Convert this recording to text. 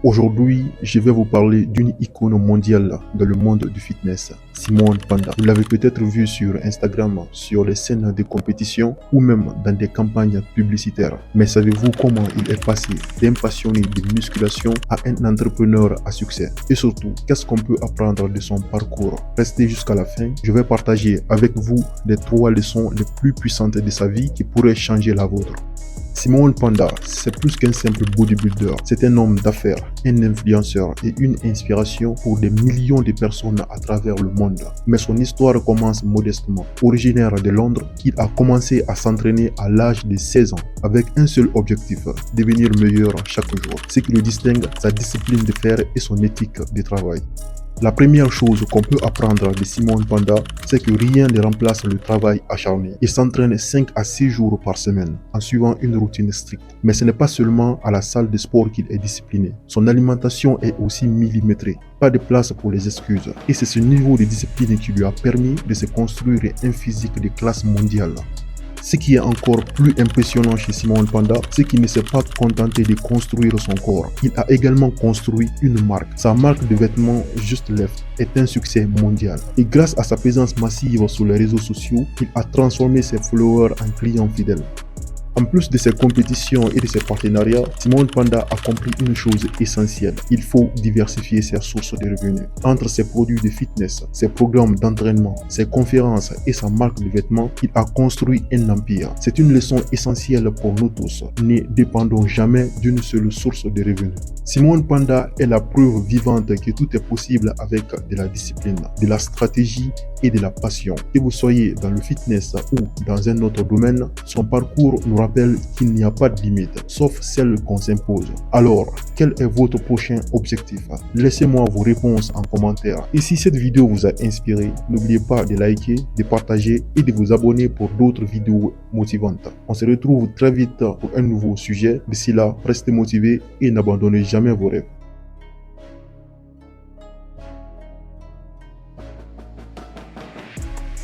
Aujourd'hui, je vais vous parler d'une icône mondiale dans le monde du fitness, Simone Panda. Vous l'avez peut-être vu sur Instagram, sur les scènes de compétition ou même dans des campagnes publicitaires. Mais savez-vous comment il est passé d'un passionné de musculation à un entrepreneur à succès? Et surtout, qu'est-ce qu'on peut apprendre de son parcours? Restez jusqu'à la fin, je vais partager avec vous les 3 leçons les plus puissantes de sa vie qui pourraient changer la vôtre. Simone Panda, c'est plus qu'un simple bodybuilder, c'est un homme d'affaires, un influenceur et une inspiration pour des millions de personnes à travers le monde. Mais son histoire commence modestement. Originaire de Londres, il a commencé à s'entraîner à l'âge de 16 ans avec un seul objectif, devenir meilleur chaque jour. Ce qui le distingue, sa discipline de fer et son éthique de travail. La première chose qu'on peut apprendre de Simone Panda, c'est que rien ne remplace le travail acharné. Il s'entraîne 5 à 6 jours par semaine, en suivant une routine stricte. Mais ce n'est pas seulement à la salle de sport qu'il est discipliné. Son alimentation est aussi millimétrée. Pas de place pour les excuses. Et c'est ce niveau de discipline qui lui a permis de se construire un physique de classe mondiale. Ce qui est encore plus impressionnant chez Simone Panda, c'est qu'il ne s'est pas contenté de construire son corps. Il a également construit une marque. Sa marque de vêtements Just Left est un succès mondial. Et grâce à sa présence massive sur les réseaux sociaux, il a transformé ses followers en clients fidèles. En plus de ses compétitions et de ses partenariats, Simone Panda a compris une chose essentielle. Il faut diversifier ses sources de revenus. Entre ses produits de fitness, ses programmes d'entraînement, ses conférences et sa marque de vêtements, il a construit un empire. C'est une leçon essentielle pour nous tous. Ne dépendons jamais d'une seule source de revenus. Simone Panda est la preuve vivante que tout est possible avec de la discipline, de la stratégie et de la passion. Que vous soyez dans le fitness ou dans un autre domaine, son parcours nous rappelle qu'il n'y a pas de limite, sauf celle qu'on s'impose. Alors, quel est votre prochain objectif? Laissez-moi vos réponses en commentaire. Et si cette vidéo vous a inspiré, n'oubliez pas de liker, de partager et de vous abonner pour d'autres vidéos motivantes. On se retrouve très vite pour un nouveau sujet. D'ici là, restez motivés et n'abandonnez jamais vos rêves.